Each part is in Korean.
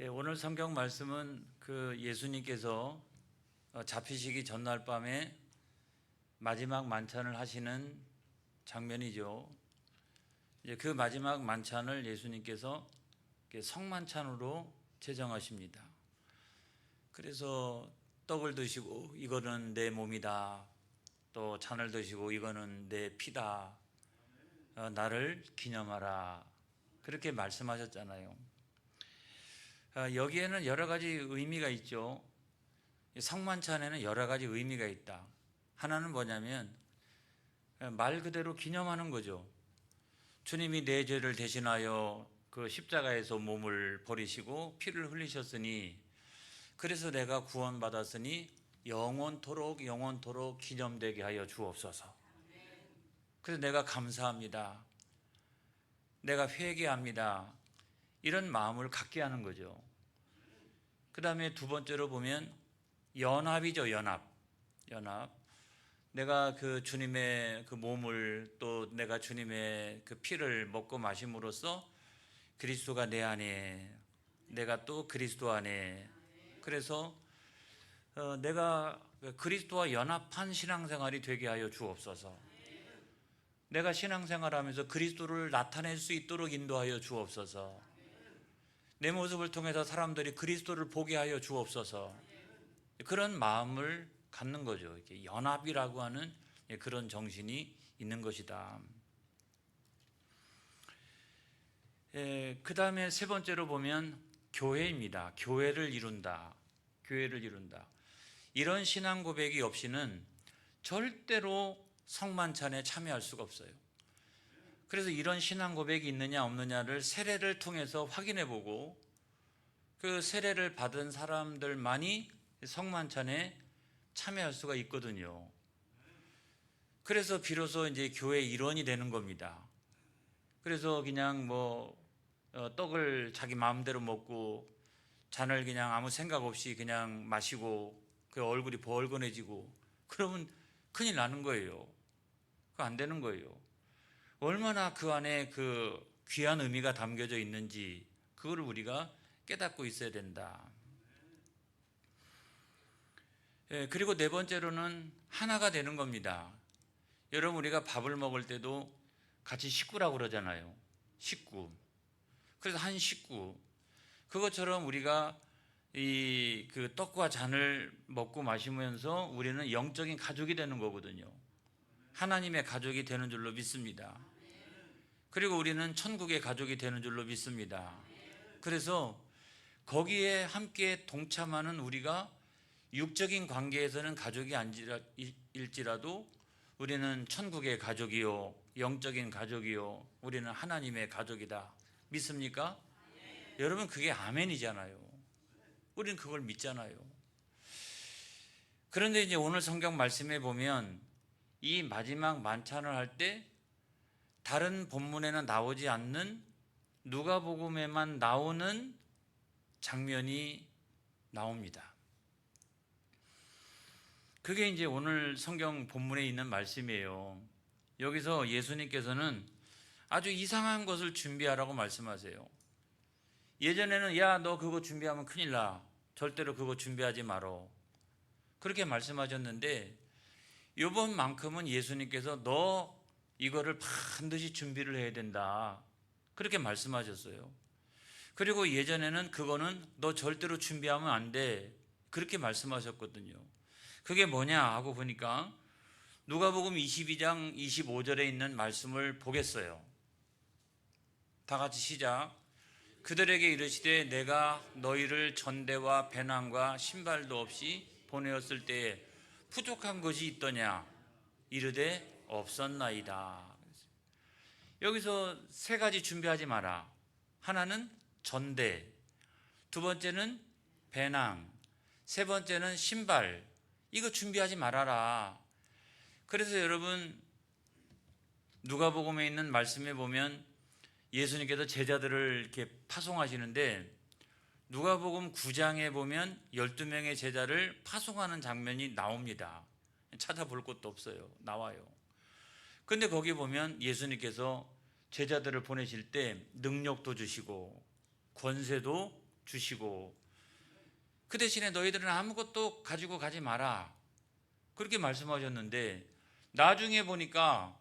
오늘 성경 말씀은 그 예수님께서 잡히시기 전날 밤에 마지막 만찬을 하시는 장면이죠. 이제 그 마지막 만찬을 예수님께서 성만찬으로 제정하십니다. 그래서 떡을 드시고 이거는 내 몸이다. 또 잔을 드시고 이거는 내 피다. 나를 기념하라. 그렇게 말씀하셨잖아요. 여기에는 여러 가지 의미가 있죠. 성만찬에는 여러 가지 의미가 있다. 하나는 뭐냐면 말 그대로 기념하는 거죠. 주님이 내 죄를 대신하여 그 십자가에서 몸을 버리시고 피를 흘리셨으니, 그래서 내가 구원받았으니 영원토록 기념되게 하여 주옵소서. 그래서 내가 감사합니다. 내가 회개합니다. 이런 마음을 갖게 하는 거죠. 그 다음에 두 번째로 보면 연합이죠. 연합. 내가 그 주님의 그 몸을, 또 내가 주님의 그 피를 먹고 마심으로써 그리스도가 내 안에, 내가 또 그리스도 안에, 그래서 내가 그리스도와 연합한 신앙생활이 되게 하여 주옵소서. 내가 신앙생활하면서 그리스도를 나타낼 수 있도록 인도하여 주옵소서. 내 모습을 통해서 사람들이 그리스도를 보게 하여 주옵소서. 그런 마음을 갖는 거죠. 이렇게 연합이라고 하는 그런 정신이 있는 것이다. 그 다음에 세 번째로 보면 교회입니다. 교회를 이룬다. 이런 신앙 고백이 없이는 절대로 성만찬에 참여할 수가 없어요. 그래서 이런 신앙 고백이 있느냐 없느냐를 세례를 통해서 확인해 보고, 그 세례를 받은 사람들만이 성만찬에 참여할 수가 있거든요. 그래서 비로소 이제 교회의 일원이 되는 겁니다. 그래서 그냥 떡을 자기 마음대로 먹고 잔을 그냥 아무 생각 없이 그냥 마시고 그 얼굴이 벌건해지고 그러면 큰일 나는 거예요. 그거 안 되는 거예요. 얼마나 그 안에 그 귀한 의미가 담겨져 있는지 그걸 우리가 깨닫고 있어야 된다. 그리고 네 번째로는 하나가 되는 겁니다. 여러분, 우리가 밥을 먹을 때도 같이 식구라고 그러잖아요. 식구. 그래서 한 식구. 그것처럼 우리가 그 떡과 잔을 먹고 마시면서 우리는 영적인 가족이 되는 거거든요. 하나님의 가족이 되는 줄로 믿습니다. 그리고 우리는 천국의 가족이 되는 줄로 믿습니다. 그래서 거기에 함께 동참하는 우리가 육적인 관계에서는 가족이 아닐지라도 우리는 천국의 가족이요, 영적인 가족이요, 우리는 하나님의 가족이다. 믿습니까? 여러분, 그게 아멘이잖아요. 우리는 그걸 믿잖아요. 그런데 이제 오늘 성경 말씀에 보면 이 마지막 만찬을 할 때 다른 본문에는 나오지 않는 누가복음에만 나오는 장면이 나옵니다. 그게 이제 오늘 성경 본문에 있는 말씀이에요. 여기서 예수님께서는 아주 이상한 것을 준비하라고 말씀하세요. 예전에는 야, 너 그거 준비하면 큰일 나. 절대로 그거 준비하지 말어. 그렇게 말씀하셨는데 이번만큼은 예수님께서 너 이거를 반드시 준비를 해야 된다. 그렇게 말씀하셨어요. 그리고 예전에는 그거는 너 절대로 준비하면 안 돼. 그렇게 말씀하셨거든요. 그게 뭐냐 하고 보니까 누가복음 22장 25절에 있는 말씀을 보겠어요. 다 같이 시작. 그들에게 이르시되 내가 너희를 전대와 배낭과 신발도 없이 보내었을 때에 부족한 것이 있더냐? 이르되 없었나이다. 여기서 세 가지 준비하지 마라. 하나는 전대, 두 번째는 배낭, 세 번째는 신발. 이거 준비하지 말아라. 그래서 여러분, 누가복음에 있는 말씀에 보면 예수님께서 제자들을 이렇게 파송하시는데 누가복음 9장에 보면 12명의 제자를 파송하는 장면이 나옵니다. 찾아볼 것도 없어요. 나와요. 근데 거기 보면 예수님께서 제자들을 보내실 때 능력도 주시고 권세도 주시고 그 대신에 너희들은 아무것도 가지고 가지 마라 그렇게 말씀하셨는데 나중에 보니까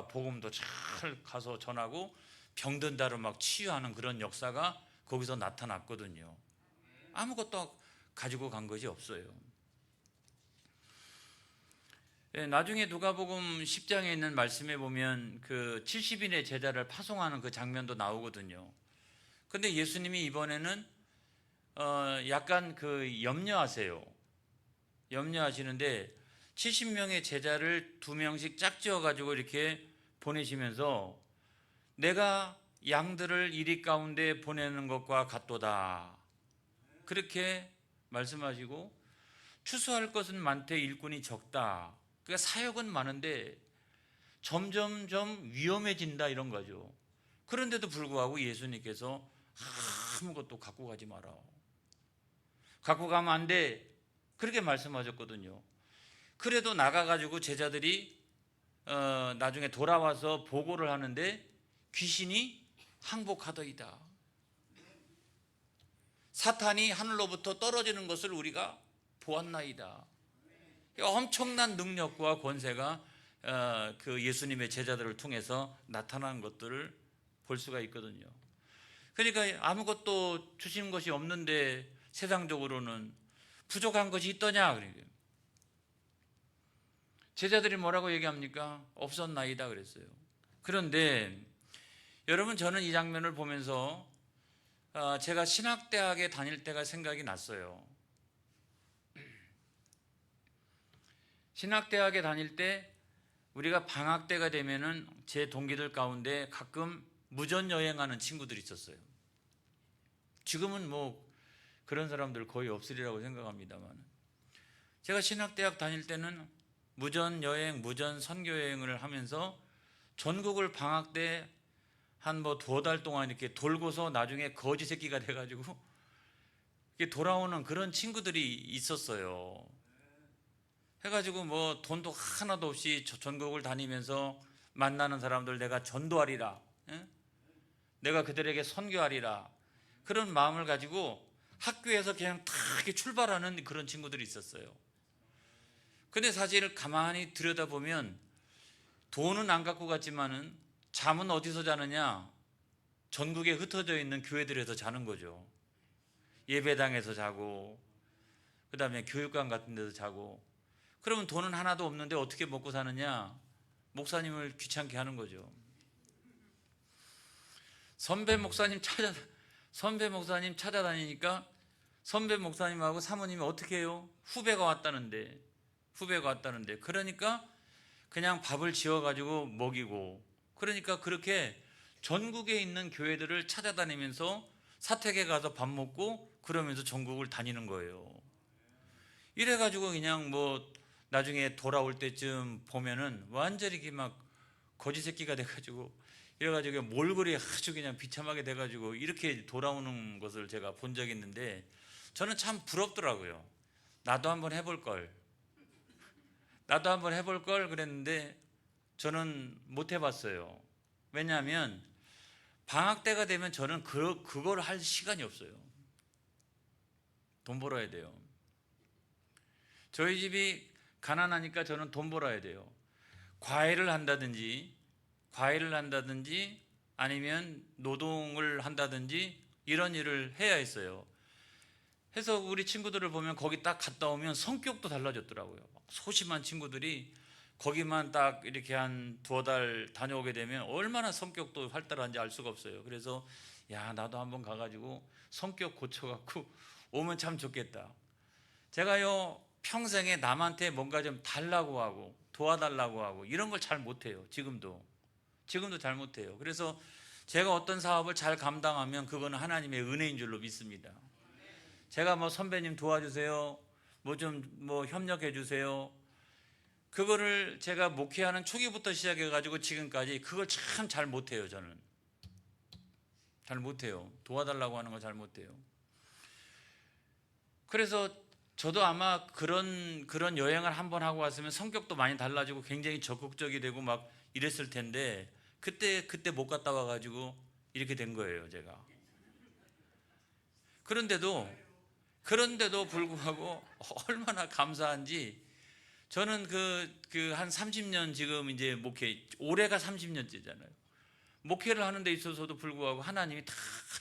복음도 잘 가서 전하고 병든 자를 막 치유하는 그런 역사가 거기서 나타났거든요. 아무것도 가지고 간 것이 없어요. 나중에 누가복음 10장에 있는 말씀에 보면 그 70인의 제자를 파송하는 그 장면도 나오거든요. 근데 예수님이 이번에는 약간 그 염려하시는데 70명의 제자를 2명씩 짝지어 가지고 이렇게 보내시면서 내가 양들을 이리 가운데 보내는 것과 같도다 그렇게 말씀하시고 추수할 것은 많되 일꾼이 적다. 그러니까 사역은 많은데 점점점 위험해진다 이런 거죠. 그런데도 불구하고 예수님께서 아무것도 갖고 가지 마라. 갖고 가면 안 돼. 그렇게 말씀하셨거든요. 그래도 나가가지고 제자들이 나중에 돌아와서 보고를 하는데 귀신이 항복하더이다. 사탄이 하늘로부터 떨어지는 것을 우리가 보았나이다. 엄청난 능력과 권세가 그 예수님의 제자들을 통해서 나타난 것들을 볼 수가 있거든요. 그러니까 아무것도 주신 것이 없는데 세상적으로는 부족한 것이 있더냐? 제자들이 뭐라고 얘기합니까? 없었나이다 그랬어요. 그런데 여러분 저는 이 장면을 보면서 제가 신학대학에 다닐 때가 생각이 났어요. 신학대학에 다닐 때 우리가 방학 때가 되면은 제 동기들 가운데 가끔 무전 여행하는 친구들이 있었어요. 지금은 뭐 그런 사람들 거의 없으리라고 생각합니다만 제가 신학대학 다닐 때는 무전 여행, 무전 선교 여행을 하면서 전국을 방학 때 한 뭐 2달 동안 이렇게 돌고서 나중에 거지 새끼가 돼가지고 이렇게 돌아오는 그런 친구들이 있었어요. 해가지고 뭐 돈도 하나도 없이 전국을 다니면서 만나는 사람들 내가 전도하리라, 내가 그들에게 선교하리라 그런 마음을 가지고 학교에서 그냥 다 이렇게 출발하는 그런 친구들이 있었어요. 근데 사실 가만히 들여다보면 돈은 안 갖고 갔지만은 잠은 어디서 자느냐? 전국에 흩어져 있는 교회들에서 자는 거죠. 예배당에서 자고 그 다음에 교육관 같은 데서 자고. 그러면 돈은 하나도 없는데 어떻게 먹고 사느냐? 목사님을 귀찮게 하는 거죠. 선배 목사님 찾아다니니까 선배 목사님하고 사모님이 어떻게 해요? 후배가 왔다는데 그러니까 그냥 밥을 지어가지고 먹이고 그러니까 그렇게 전국에 있는 교회들을 찾아다니면서 사택에 가서 밥 먹고 그러면서 전국을 다니는 거예요. 이래가지고 그냥 뭐 나중에 돌아올 때쯤 보면은 완전히 이렇게 막 거지 새끼가 돼가지고 이래가지고 몰골이 아주 그냥 비참하게 돼가지고 이렇게 돌아오는 것을 제가 본 적이 있는데 저는 참 부럽더라고요. 나도 한번 해볼 걸 그랬는데 저는 못 해봤어요. 왜냐하면 방학 때가 되면 저는 그걸 할 시간이 없어요. 돈 벌어야 돼요. 저희 집이 가난하니까 저는 돈 벌어야 돼요. 과외를 한다든지 아니면 노동을 한다든지 이런 일을 해야 했어요. 해서 우리 친구들을 보면 거기 딱 갔다 오면 성격도 달라졌더라고요. 소심한 친구들이 거기만 딱 이렇게 한 2달 다녀오게 되면 얼마나 성격도 활달한지 알 수가 없어요. 그래서 야 나도 한번 가가지고 성격 고쳐갖고 오면 참 좋겠다. 제가요 평생에 남한테 뭔가 좀 달라고 하고 도와달라고 하고 이런 걸 잘 못해요. 지금도 잘 못해요. 그래서 제가 어떤 사업을 잘 감당하면 그거는 하나님의 은혜인 줄로 믿습니다. 제가 뭐 선배님 도와주세요, 뭐 협력해 주세요, 그거를 제가 목회하는 초기부터 시작해 가지고 지금까지 그걸 참 잘 못해요. 저는 잘 못해요. 도와달라고 하는 거 잘 못해요. 그래서 저도 아마 그런 여행을 한번 하고 왔으면 성격도 많이 달라지고 굉장히 적극적이 되고 막 이랬을 텐데 그때 못 갔다 와가지고 이렇게 된 거예요. 제가 그런데도 불구하고 얼마나 감사한지, 저는 한 30년 지금 이제 올해가 30년째잖아요. 목회를 하는 데 있어서도 불구하고 하나님이 다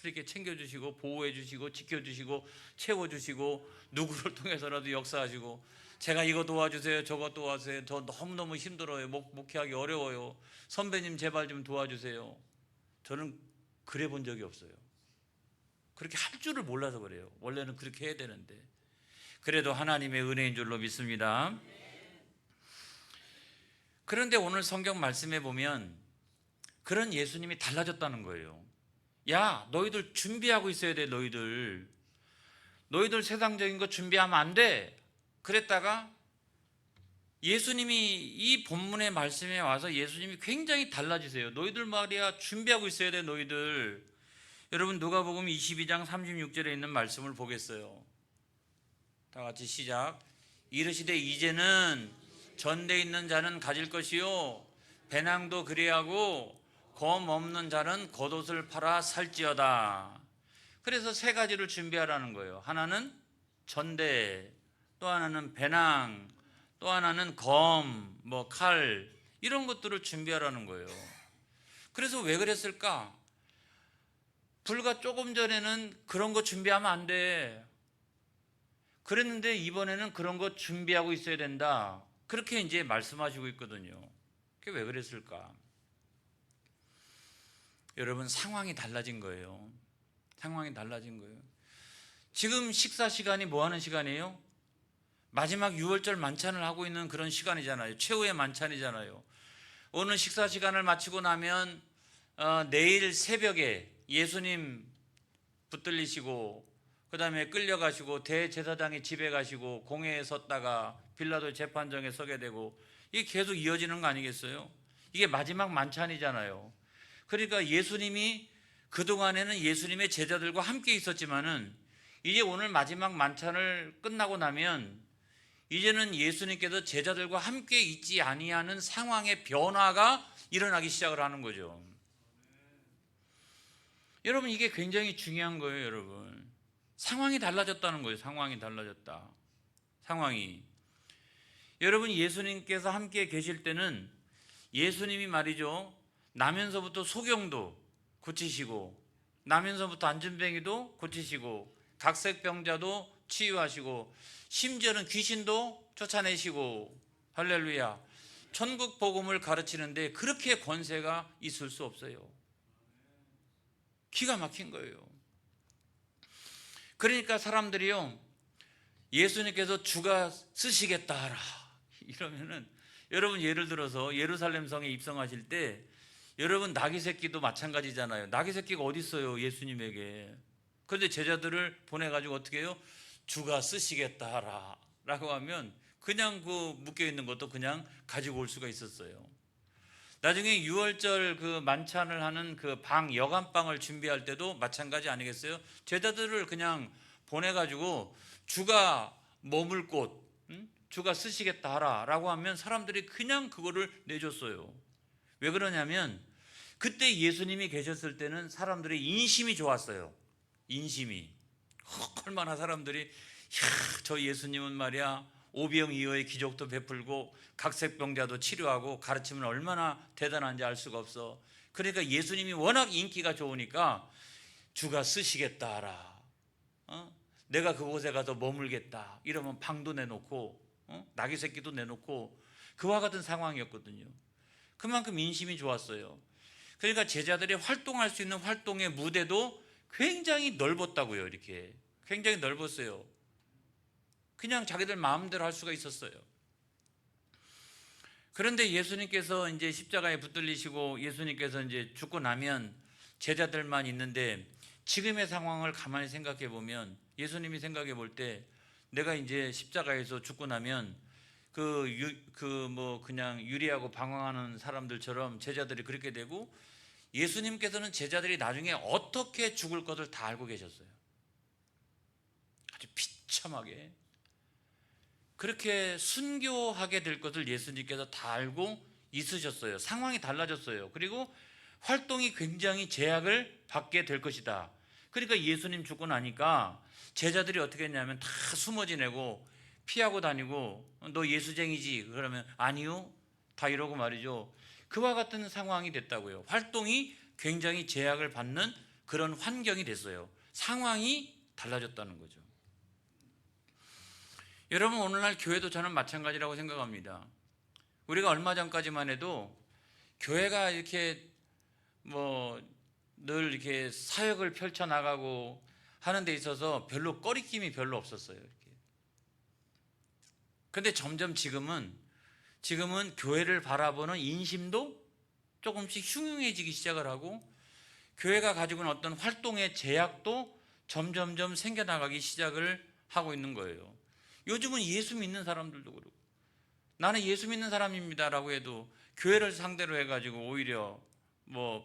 이렇게 챙겨주시고 보호해주시고 지켜주시고 채워주시고 누구를 통해서라도 역사하시고, 제가 이거 도와주세요 저거 도와주세요, 저 너무너무 힘들어요, 목회하기 어려워요, 선배님 제발 좀 도와주세요. 저는 그래 본 적이 없어요. 그렇게 할 줄을 몰라서 그래요. 원래는 그렇게 해야 되는데. 그래도 하나님의 은혜인 줄로 믿습니다. 그런데 오늘 성경 말씀에 보면 그런 예수님이 달라졌다는 거예요. 야, 너희들 준비하고 있어야 돼. 너희들 세상적인 거 준비하면 안 돼. 그랬다가 예수님이 이 본문의 말씀에 와서 예수님이 굉장히 달라지세요. 너희들 말이야 준비하고 있어야 돼. 너희들. 여러분 누가복음 22장 36절에 있는 말씀을 보겠어요. 다 같이 시작. 이르시되 이제는 전대 있는 자는 가질 것이요 배낭도 그리하고 검 없는 자는 겉옷을 팔아 살지어다. 그래서 세 가지를 준비하라는 거예요. 하나는 전대, 또 하나는 배낭, 또 하나는 검, 칼, 이런 것들을 준비하라는 거예요. 그래서 왜 그랬을까? 불과 조금 전에는 그런 거 준비하면 안 돼 그랬는데 이번에는 그런 거 준비하고 있어야 된다, 그렇게 이제 말씀하시고 있거든요. 그게 왜 그랬을까? 여러분, 상황이 달라진 거예요. 상황이 달라진 거예요. 지금 식사 시간이 뭐 하는 시간이에요? 마지막 6월절 만찬을 하고 있는 그런 시간이잖아요. 최후의 만찬이잖아요. 오늘 식사 시간을 마치고 나면 내일 새벽에 예수님 붙들리시고 그 다음에 끌려가시고 대제사장의 집에 가시고 공회에 섰다가 빌라도 재판정에 서게 되고, 이게 계속 이어지는 거 아니겠어요? 이게 마지막 만찬이잖아요. 그러니까 예수님이 그동안에는 예수님의 제자들과 함께 있었지만은 이제 오늘 마지막 만찬을 끝나고 나면 이제는 예수님께서 제자들과 함께 있지 아니하는 상황의 변화가 일어나기 시작을 하는 거죠. 여러분, 이게 굉장히 중요한 거예요. 여러분, 상황이 달라졌다는 거예요. 상황이 달라졌다. 상황이. 여러분, 예수님께서 함께 계실 때는 예수님이 말이죠, 나면서부터 소경도 고치시고 나면서부터 안진뱅이도 고치시고 각색병자도 치유하시고 심지어는 귀신도 쫓아내시고, 할렐루야, 천국 복음을 가르치는데 그렇게 권세가 있을 수 없어요. 기가 막힌 거예요. 그러니까 사람들이요, 예수님께서 주가 쓰시겠다 하라 이러면은, 여러분 예를 들어서 예루살렘 성에 입성하실 때 여러분 나귀 새끼도 마찬가지잖아요. 나귀 새끼가 어디 있어요 예수님에게. 그런데 제자들을 보내가지고 어떻게 해요? 주가 쓰시겠다 하라 라고 하면 그냥 그 묶여있는 것도 그냥 가지고 올 수가 있었어요. 나중에 6월절 그 만찬을 하는 그 여간방을 준비할 때도 마찬가지 아니겠어요? 제자들을 그냥 보내가지고 주가 머물 곳, 주가 쓰시겠다 하라 라고 하면 사람들이 그냥 그거를 내줬어요. 왜 그러냐면 그때 예수님이 계셨을 때는 사람들의 인심이 좋았어요. 인심이. 얼마나 사람들이 저 예수님은 말이야 오병이어의 기적도 베풀고 각색병자도 치료하고 가르치면 얼마나 대단한지 알 수가 없어. 그러니까 예수님이 워낙 인기가 좋으니까 주가 쓰시겠다 하라, 내가 그곳에 가서 머물겠다 이러면 방도 내놓고 나귀 새끼도 내놓고 그와 같은 상황이었거든요. 그만큼 인심이 좋았어요. 그러니까 제자들이 활동할 수 있는 활동의 무대도 굉장히 넓었다고요. 이렇게 굉장히 넓었어요. 그냥 자기들 마음대로 할 수가 있었어요. 그런데 예수님께서 이제 십자가에 붙들리시고 예수님께서 이제 죽고 나면 제자들만 있는데, 지금의 상황을 가만히 생각해 보면 예수님이 생각해 볼 때 내가 이제 십자가에서 죽고 나면 그냥 유리하고 방황하는 사람들처럼 제자들이 그렇게 되고, 예수님께서는 제자들이 나중에 어떻게 죽을 것을 다 알고 계셨어요. 아주 비참하게 그렇게 순교하게 될 것을 예수님께서 다 알고 있으셨어요. 상황이 달라졌어요. 그리고 활동이 굉장히 제약을 받게 될 것이다. 그러니까 예수님 죽고 나니까 제자들이 어떻게 했냐면 다 숨어 지내고 피하고 다니고, 너 예수쟁이지? 그러면 아니요, 다 이러고 말이죠. 그와 같은 상황이 됐다고요. 활동이 굉장히 제약을 받는 그런 환경이 됐어요. 상황이 달라졌다는 거죠. 여러분, 오늘날 교회도 저는 마찬가지라고 생각합니다. 우리가 얼마 전까지만 해도 교회가 이렇게 늘 이렇게 사역을 펼쳐 나가고 하는 데 있어서 별로 꺼리낌이 별로 없었어요. 이렇게. 근데 점점 지금은 교회를 바라보는 인심도 조금씩 흉흉해지기 시작을 하고, 교회가 가지고 있는 어떤 활동의 제약도 점점점 생겨나가기 시작을 하고 있는 거예요. 요즘은 예수 믿는 사람들도 그렇고, 나는 예수 믿는 사람입니다라고 해도 교회를 상대로 해가지고 오히려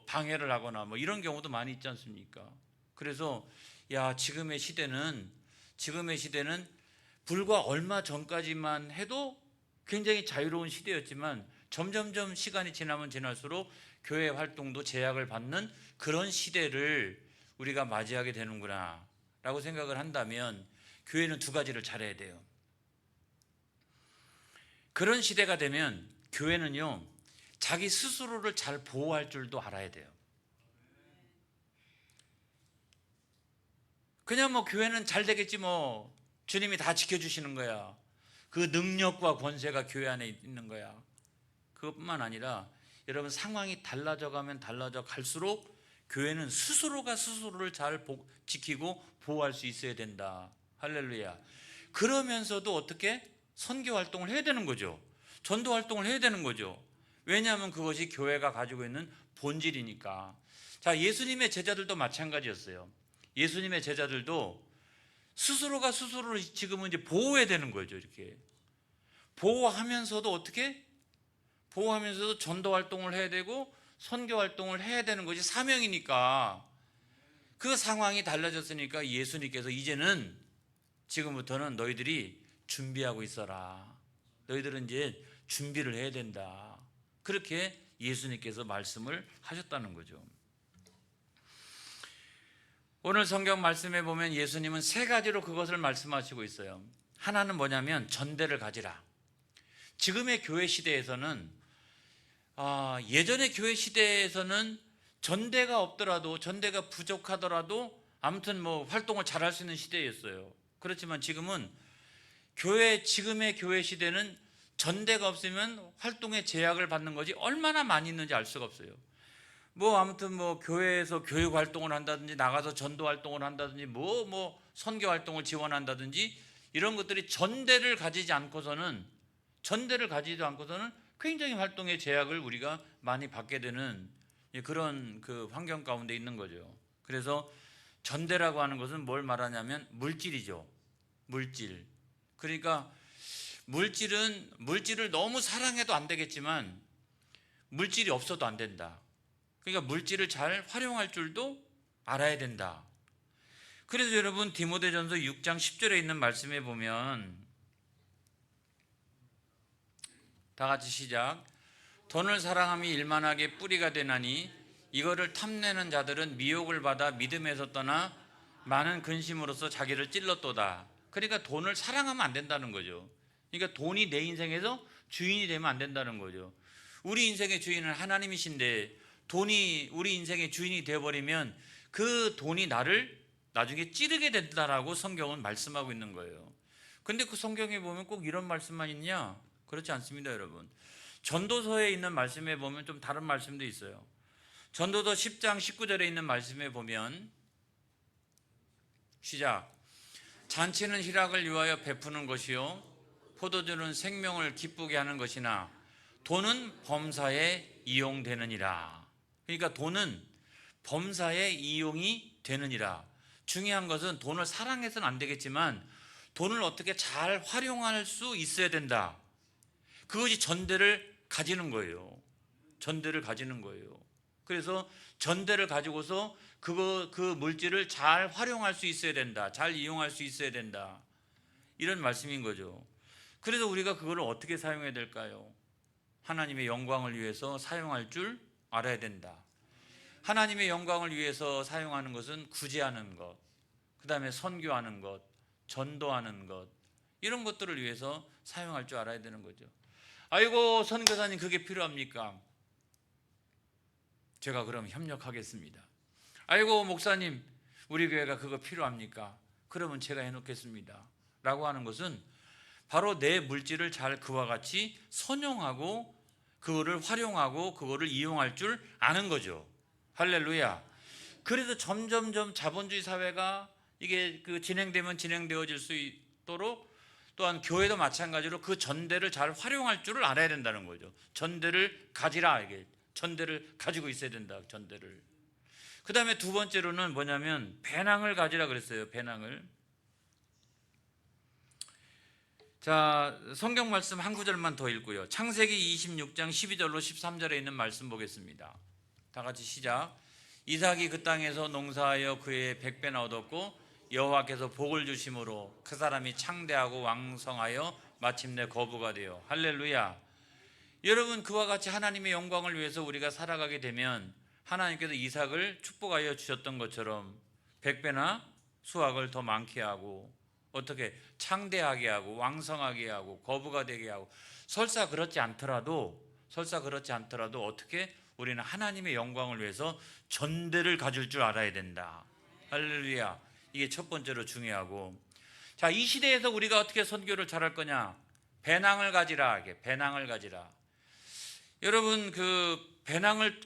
방해를 하거나 이런 경우도 많이 있지 않습니까? 그래서 지금의 시대는 불과 얼마 전까지만 해도 굉장히 자유로운 시대였지만 점점점 시간이 지나면 지날수록 교회 활동도 제약을 받는 그런 시대를 우리가 맞이하게 되는구나 라고 생각을 한다면, 교회는 두 가지를 잘해야 돼요. 그런 시대가 되면 교회는요, 자기 스스로를 잘 보호할 줄도 알아야 돼요. 그냥 교회는 잘 되겠지, 주님이 다 지켜주시는 거야. 그 능력과 권세가 교회 안에 있는 거야. 그것뿐만 아니라 여러분, 상황이 달라져 갈수록 교회는 스스로가 스스로를 잘 지키고 보호할 수 있어야 된다. 할렐루야. 그러면서도 어떻게 선교 활동을 해야 되는 거죠. 전도 활동을 해야 되는 거죠. 왜냐하면 그것이 교회가 가지고 있는 본질이니까. 자, 예수님의 제자들도 마찬가지였어요. 예수님의 제자들도 스스로가 스스로를 지금은 이제 보호해야 되는 거죠. 이렇게 보호하면서도 어떻게? 보호하면서도 전도 활동을 해야 되고 선교 활동을 해야 되는 것이 사명이니까. 그 상황이 달라졌으니까 예수님께서 이제는, 지금부터는 너희들이 준비하고 있어라. 너희들은 이제 준비를 해야 된다. 그렇게 예수님께서 말씀을 하셨다는 거죠. 오늘 성경 말씀에 보면 예수님은 세 가지로 그것을 말씀하시고 있어요. 하나는 뭐냐면 전대를 가지라. 지금의 교회 시대에서는, 예전의 교회 시대에서는 전대가 없더라도, 전대가 부족하더라도 아무튼 활동을 잘할 수 있는 시대였어요. 그렇지만 지금은 지금의 교회 시대는 전대가 없으면 활동에 제약을 받는 것이 얼마나 많이 있는지 알 수가 없어요. 아무튼 교회에서 교육 활동을 한다든지, 나가서 전도 활동을 한다든지, 선교 활동을 지원한다든지, 이런 것들이 전대를 가지지 않고서는 굉장히 활동의 제약을 우리가 많이 받게 되는 그런 그 환경 가운데 있는 거죠. 그래서 전대라고 하는 것은 뭘 말하냐면 물질이죠. 물질. 그러니까 물질을 너무 사랑해도 안 되겠지만 물질이 없어도 안 된다. 그러니까 물질을 잘 활용할 줄도 알아야 된다. 그래서 여러분, 디모데전서 6장 10절에 있는 말씀에 보면, 다 같이 시작. 돈을 사랑함이 일만하게 뿌리가 되나니 이거를 탐내는 자들은 미혹을 받아 믿음에서 떠나 많은 근심으로써 자기를 찔렀도다. 그러니까 돈을 사랑하면 안 된다는 거죠. 그러니까 돈이 내 인생에서 주인이 되면 안 된다는 거죠. 우리 인생의 주인은 하나님이신데 돈이 우리 인생의 주인이 되어버리면 그 돈이 나를 나중에 찌르게 된다라고 성경은 말씀하고 있는 거예요. 근데 그 성경에 보면 꼭 이런 말씀만 있냐? 그렇지 않습니다, 여러분. 전도서에 있는 말씀에 보면 좀 다른 말씀도 있어요. 전도서 10장 19절에 있는 말씀에 보면, 시작. 잔치는 희락을 위하여 베푸는 것이요 포도주는 생명을 기쁘게 하는 것이나 돈은 범사에 이용되느니라. 그러니까 돈은 범사에 이용이 되느니라. 중요한 것은 돈을 사랑해서는 안 되겠지만 돈을 어떻게 잘 활용할 수 있어야 된다. 그것이 전대를 가지는 거예요. 전대를 가지는 거예요. 그래서 전대를 가지고서 그 물질을 잘 활용할 수 있어야 된다. 잘 이용할 수 있어야 된다. 이런 말씀인 거죠. 그래서 우리가 그걸 어떻게 사용해야 될까요? 하나님의 영광을 위해서 사용할 줄 알아야 된다. 하나님의 영광을 위해서 사용하는 것은 구제하는 것, 그 다음에 선교하는 것, 전도하는 것, 이런 것들을 위해서 사용할 줄 알아야 되는 거죠. 아이고 선교사님 그게 필요합니까? 제가 그럼 협력하겠습니다. 아이고 목사님 우리 교회가 그거 필요합니까? 그러면 제가 해놓겠습니다 라고 하는 것은 바로 내 물질을 잘 그와 같이 선용하고 그거를 활용하고 그거를 이용할 줄 아는 거죠. 할렐루야. 그래서 점점점 자본주의 사회가 이게 진행되면 진행되어질 수 있도록, 또한 교회도 마찬가지로 그 전대를 잘 활용할 줄을 알아야 된다는 거죠. 전대를 가지라, 이게 전대를 가지고 있어야 된다. 전대를. 그 다음에 두 번째로는 뭐냐면 배낭을 가지라 그랬어요. 배낭을. 자, 성경 말씀 한 구절만 더 읽고요. 창세기 26장 12절로 13절에 있는 말씀 보겠습니다. 다 같이 시작. 이삭이 그 땅에서 농사하여 그의 100배나 얻었고 여호와께서 복을 주심으로 그 사람이 창대하고 왕성하여 마침내 거부가 되어. 할렐루야. 여러분, 그와 같이 하나님의 영광을 위해서 우리가 살아가게 되면 하나님께서 이삭을 축복하여 주셨던 것처럼 100배나 수확을 더 많게 하고, 어떻게 창대하게 하고 왕성하게 하고 거부가 되게 하고, 설사 그렇지 않더라도 어떻게 우리는 하나님의 영광을 위해서 전대를 가질 줄 알아야 된다. 할렐루야. 이게 첫 번째로 중요하고, 자, 이 시대에서 우리가 어떻게 선교를 잘할 거냐? 배낭을 가지라. 배낭을 가지라. 여러분, 그 배낭을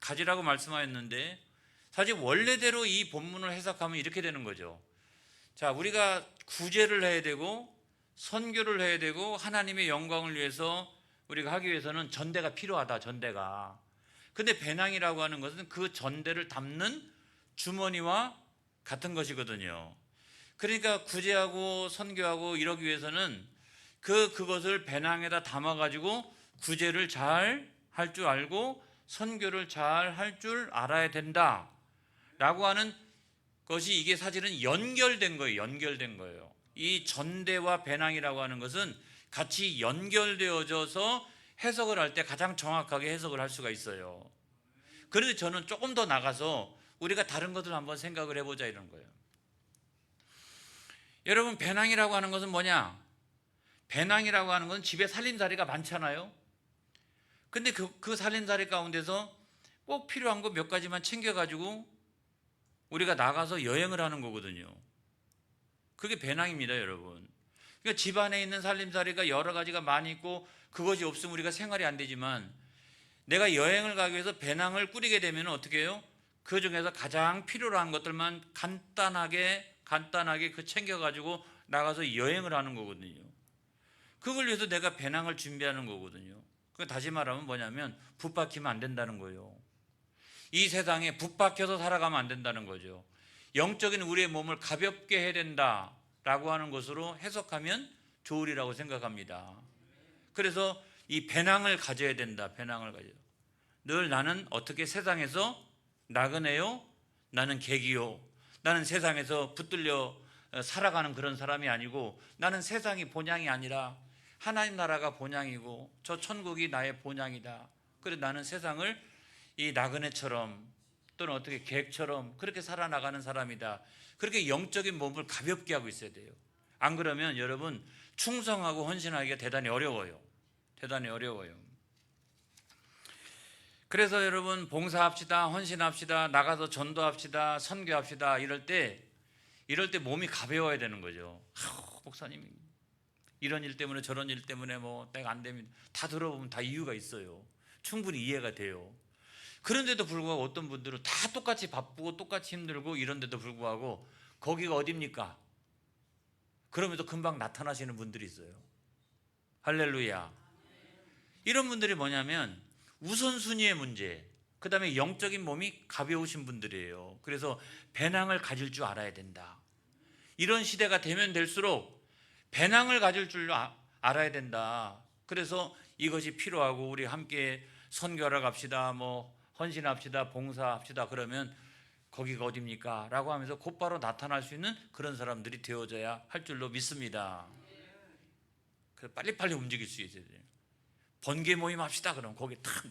가지라고 말씀하였는데 사실 원래대로 이 본문을 해석하면 이렇게 되는 거죠. 자, 우리가 구제를 해야 되고 선교를 해야 되고 하나님의 영광을 위해서 우리가 하기 위해서는 전대가 필요하다. 전대가. 근데 배낭이라고 하는 것은 그 전대를 담는 주머니와 같은 것이거든요. 그러니까 구제하고 선교하고 이러기 위해서는 그것을 배낭에다 담아가지고 구제를 잘 할 줄 알고 선교를 잘 할 줄 알아야 된다 라고 하는 것이, 이게 사실은 연결된 거예요. 이 전대와 배낭이라고 하는 것은 같이 연결되어져서 해석을 할 때 가장 정확하게 해석을 할 수가 있어요. 그런데 저는 조금 더 나가서 우리가 다른 것을 한번 생각을 해보자 이런 거예요. 여러분, 배낭이라고 하는 것은 뭐냐? 배낭이라고 하는 것은 집에 살림살이가 많잖아요. 근데 그 살림살이 가운데서 꼭 필요한 거 몇 가지만 챙겨가지고 우리가 나가서 여행을 하는 거거든요. 그게 배낭입니다, 여러분. 그러니까 집 안에 있는 살림살이가 여러 가지가 많이 있고 그것이 없으면 우리가 생활이 안 되지만, 내가 여행을 가기 위해서 배낭을 꾸리게 되면 어떻게 해요? 그 중에서 가장 필요로 한 것들만 간단하게 챙겨가지고 나가서 여행을 하는 거거든요. 그걸 위해서 내가 배낭을 준비하는 거거든요. 다시 말하면 뭐냐면 붙박히면 안 된다는 거예요. 이 세상에 붙박혀서 살아가면 안 된다는 거죠. 영적인 우리의 몸을 가볍게 해야 된다라고 하는 것으로 해석하면 좋으리라고 생각합니다. 그래서 이 배낭을 가져야 된다. 배낭을 가져야. 늘 나는 어떻게 세상에서 나그네요? 나는 객이요. 나는 세상에서 붙들려 살아가는 그런 사람이 아니고, 나는 세상이 본향이 아니라 하나님 나라가 본향이고 저 천국이 나의 본향이다. 그래서 나는 세상을 이 나그네처럼 또는 어떻게 객처럼 그렇게 살아나가는 사람이다. 그렇게 영적인 몸을 가볍게 하고 있어야 돼요. 안 그러면 여러분, 충성하고 헌신하기가 대단히 어려워요. 그래서 여러분, 봉사합시다, 헌신합시다, 나가서 전도합시다, 선교합시다 이럴 때 몸이 가벼워야 되는 거죠. 목사님 이런 일 때문에 저런 일 때문에 뭐 내가 안 됩니다. 다 들어보면 다 이유가 있어요. 충분히 이해가 돼요. 그런데도 불구하고 어떤 분들은 다 똑같이 바쁘고 똑같이 힘들고 이런데도 불구하고 거기가 어딥니까? 그러면서 금방 나타나시는 분들이 있어요. 할렐루야. 이런 분들이 뭐냐면 우선순위의 문제, 그 다음에 영적인 몸이 가벼우신 분들이에요. 그래서 배낭을 가질 줄 알아야 된다. 이런 시대가 되면 될수록 배낭을 가질 줄 알아야 된다. 그래서 이것이 필요하고 우리 함께 선교하러 갑시다, 뭐 헌신합시다, 봉사합시다. 그러면 거기가 어딥니까? 라고 하면서 곧바로 나타날 수 있는 그런 사람들이 되어져야 할 줄로 믿습니다. 그래서 빨리빨리 움직일 수 있어야 돼요. 번개 모임 합시다. 그럼 거기 탁.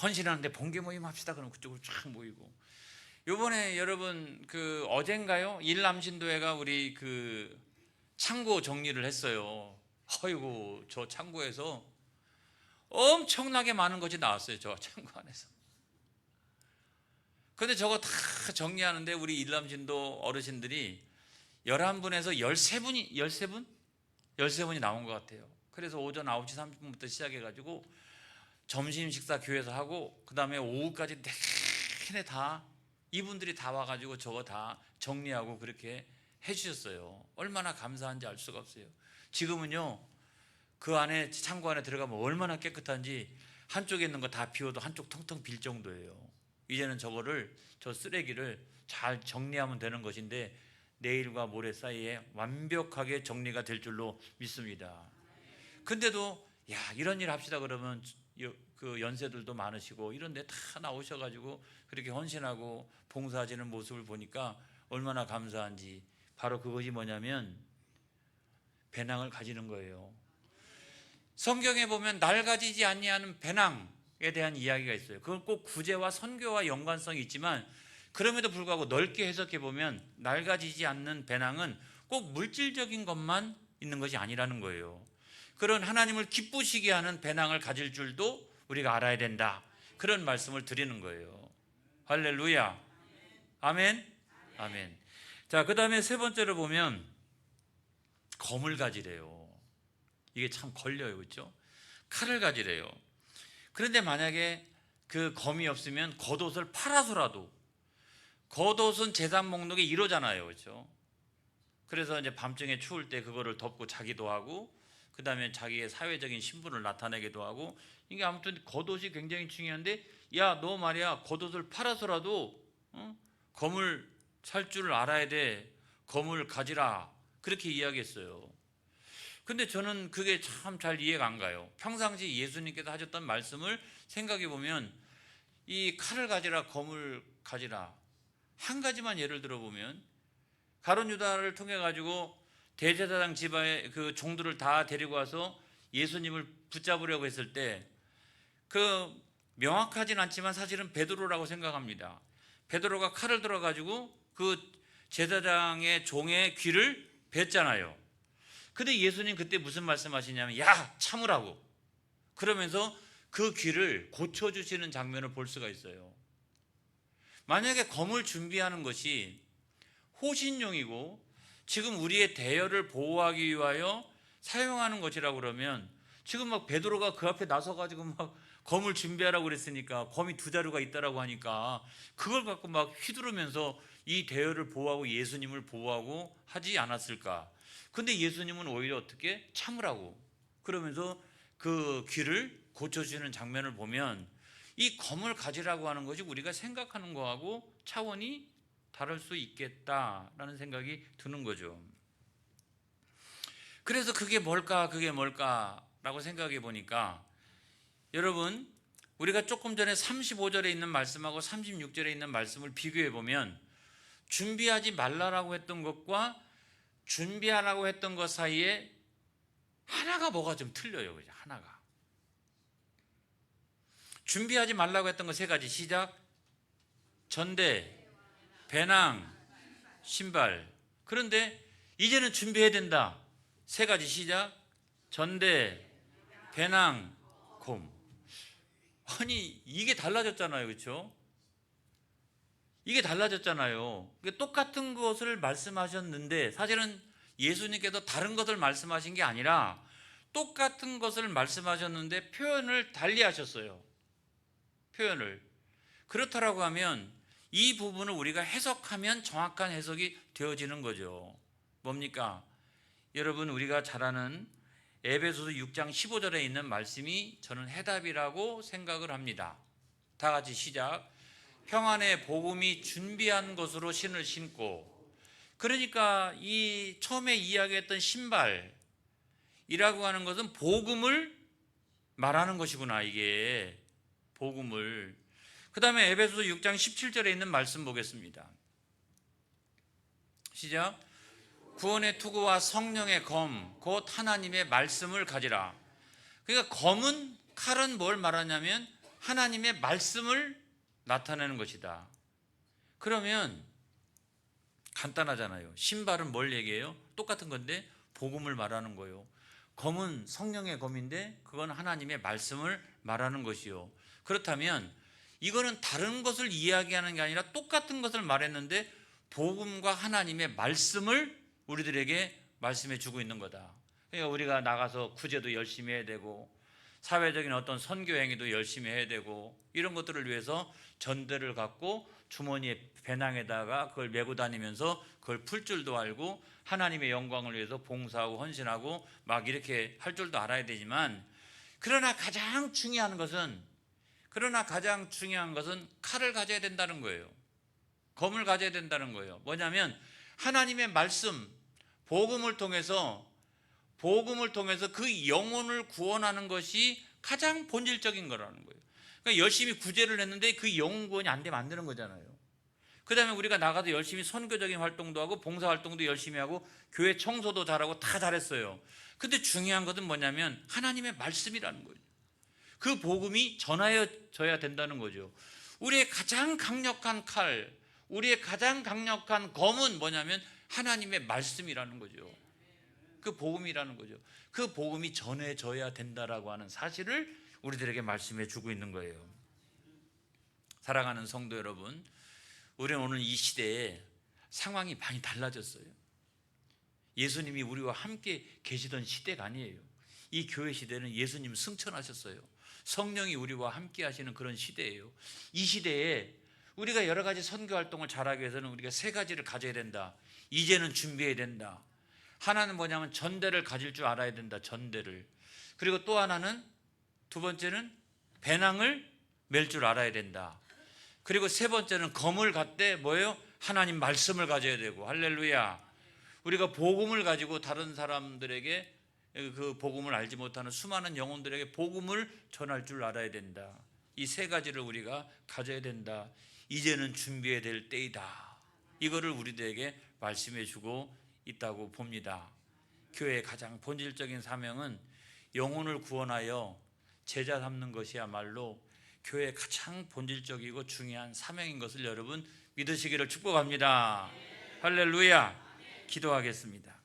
헌신하는데 번개 모임 합시다. 그럼 그쪽으로 쫙 모이고. 요번에 여러분 그 어젠가요? 일남신도회가 우리 그 창고 정리를 했어요. 아이고 저 창고에서 엄청나게 많은 것이 나왔어요. 저 창고 안에서. 근데 저거 다 정리하는데 우리 일남신도 어르신들이 11분에서 13분이 나온 것 같아요. 그래서 오전 9시 30분부터 시작해가지고 점심 식사 교회에서 하고 그 다음에 오후까지 내내 다 이분들이 다 와가지고 저거 다 정리하고 그렇게 해주셨어요. 얼마나 감사한지 알 수가 없어요. 지금은요 그 안에 창고 안에 들어가면 얼마나 깨끗한지 한쪽에 있는 거 다 비워도 한쪽 텅텅 빌 정도예요. 이제는 저 쓰레기를 잘 정리하면 되는 것인데 내일과 모레 사이에 완벽하게 정리가 될 줄로 믿습니다. 근데도 야 이런 일 합시다 그러면 그 연세들도 많으시고 이런데 다 나오셔가지고 그렇게 헌신하고 봉사하시는 모습을 보니까 얼마나 감사한지. 바로 그것이 뭐냐면 배낭을 가지는 거예요. 성경에 보면 낡아지지 아니하는 배낭에 대한 이야기가 있어요. 그건 꼭 구제와 선교와 연관성이 있지만 그럼에도 불구하고 넓게 해석해 보면 낡아지지 않는 배낭은 꼭 물질적인 것만 있는 것이 아니라는 거예요. 그런 하나님을 기쁘시게 하는 배낭을 가질 줄도 우리가 알아야 된다. 그런 말씀을 드리는 거예요. 할렐루야. 아멘. 아멘. 자, 그 다음에 세 번째로 보면 검을 가지래요. 이게 참 걸려요. 그렇죠? 칼을 가지래요. 그런데 만약에 그 검이 없으면 겉옷을 팔아서라도, 겉옷은 재산 목록에 1호잖아요. 그렇죠? 그래서 이제 밤중에 추울 때 그거를 덮고 자기도 하고 그 다음에 자기의 사회적인 신분을 나타내기도 하고, 이게 아무튼 겉옷이 굉장히 중요한데, 야 너 말이야 겉옷을 팔아서라도 검을 살 줄 알아야 돼. 검을 가지라. 그렇게 이야기했어요. 근데 저는 그게 참 잘 이해가 안 가요. 평상시 예수님께서 하셨던 말씀을 생각해 보면 이 칼을 가지라 검을 가지라, 한 가지만 예를 들어보면 가룟 유다를 통해 가지고 대제사장 집안의 그 종들을 다 데리고 와서 예수님을 붙잡으려고 했을 때 그 명확하진 않지만 사실은 베드로라고 생각합니다. 베드로가 칼을 들어 가지고 그 제사장의 종의 귀를 뱄잖아요. 근데 예수님 그때 무슨 말씀하시냐면 야 참으라고, 그러면서 그 귀를 고쳐주시는 장면을 볼 수가 있어요. 만약에 검을 준비하는 것이 호신용이고 지금 우리의 대열을 보호하기 위하여 사용하는 것이라고 그러면 지금 막 베드로가 그 앞에 나서가지고 막 검을 준비하라고 그랬으니까, 검이 2자루가 있다라고 하니까 그걸 갖고 막 휘두르면서 이 대열을 보호하고 예수님을 보호하고 하지 않았을까. 근데 예수님은 오히려 어떻게 참으라고 그러면서 그 귀를 고쳐주는 장면을 보면 이 검을 가지라고 하는 것이 우리가 생각하는 거하고 차원이 다를 수 있겠다라는 생각이 드는 거죠. 그래서 그게 뭘까라고 생각해 보니까 여러분, 우리가 조금 전에 35절에 있는 말씀하고 36절에 있는 말씀을 비교해 보면 준비하지 말라라고 했던 것과 준비하라고 했던 것 사이에 하나가 뭐가 좀 틀려요. 그죠? 하나가. 준비하지 말라고 했던 거 3가지. 시작. 전대, 배낭, 신발. 그런데 이제는 준비해야 된다. 3가지. 시작. 전대, 배낭, 곰. 아니 이게 달라졌잖아요. 그렇죠? 이게 달라졌잖아요. 똑같은 것을 말씀하셨는데 사실은 예수님께서 다른 것을 말씀하신 게 아니라 똑같은 것을 말씀하셨는데 표현을 달리 하셨어요. 표현을. 그렇다라고 하면 이 부분을 우리가 해석하면 정확한 해석이 되어지는 거죠. 뭡니까? 여러분, 우리가 잘 아는 에베소서 6장 15절에 있는 말씀이 저는 해답이라고 생각을 합니다. 다 같이 시작. 평안의 복음이 준비한 것으로 신을 신고. 그러니까 이 처음에 이야기했던 신발이라고 하는 것은 복음을 말하는 것이구나. 이게 복음을. 그 다음에 에베소서 6장 17절에 있는 말씀 보겠습니다. 시작. 구원의 투구와 성령의 검, 곧 하나님의 말씀을 가지라. 그러니까 검은, 칼은 뭘 말하냐면 하나님의 말씀을 나타내는 것이다. 그러면 간단하잖아요. 신발은 뭘 얘기해요? 똑같은 건데 복음을 말하는 거예요. 검은 성령의 검인데 그건 하나님의 말씀을 말하는 것이요. 그렇다면 이거는 다른 것을 이야기하는 게 아니라 똑같은 것을 말했는데 복음과 하나님의 말씀을 우리들에게 말씀해 주고 있는 거다. 그러니까 우리가 나가서 구제도 열심히 해야 되고 사회적인 어떤 선교 행위도 열심히 해야 되고 이런 것들을 위해서 전대를 갖고 주머니에 배낭에다가 그걸 메고 다니면서 그걸 풀 줄도 알고 하나님의 영광을 위해서 봉사하고 헌신하고 막 이렇게 할 줄도 알아야 되지만 그러나 가장 중요한 것은 칼을 가져야 된다는 거예요. 검을 가져야 된다는 거예요. 뭐냐면 하나님의 말씀, 복음을 통해서 그 영혼을 구원하는 것이 가장 본질적인 거라는 거예요. 그러니까 열심히 구제를 했는데 그 영혼 구원이 안 되면 안 되는 거잖아요. 그 다음에 우리가 나가서 열심히 선교적인 활동도 하고 봉사활동도 열심히 하고 교회 청소도 잘하고 다 잘했어요. 근데 중요한 것은 뭐냐면 하나님의 말씀이라는 거죠. 그 복음이 전하여져야 된다는 거죠. 우리의 가장 강력한 칼, 우리의 가장 강력한 검은 뭐냐면 하나님의 말씀이라는 거죠. 그 복음이라는 거죠. 그 복음이 전해져야 된다라고 하는 사실을 우리들에게 말씀해 주고 있는 거예요. 사랑하는 성도 여러분, 우리는 오늘 이 시대에 상황이 많이 달라졌어요. 예수님이 우리와 함께 계시던 시대가 아니에요. 이 교회 시대는 예수님 승천하셨어요. 성령이 우리와 함께 하시는 그런 시대예요. 이 시대에 우리가 여러 가지 선교 활동을 잘하기 위해서는 우리가 세 가지를 가져야 된다. 이제는 준비해야 된다. 하나는 뭐냐면 전대를 가질 줄 알아야 된다. 전대를. 그리고 또 하나는 두 번째는 배낭을 멜 줄 알아야 된다. 그리고 세 번째는 검을 갖되 뭐예요? 하나님 말씀을 가져야 되고. 할렐루야. 우리가 복음을 가지고 다른 사람들에게 그 복음을 알지 못하는 수많은 영혼들에게 복음을 전할 줄 알아야 된다. 이 세 가지를 우리가 가져야 된다. 이제는 준비해야 될 때이다. 이거를 우리들에게 말씀해 주고 있다고 봅니다. 교회의 가장 본질적인 사명은 영혼을 구원하여 제자 삼는 것이야말로 교회의 가장 본질적이고 중요한 사명인 것을 여러분 믿으시기를 축복합니다. 할렐루야. 기도하겠습니다.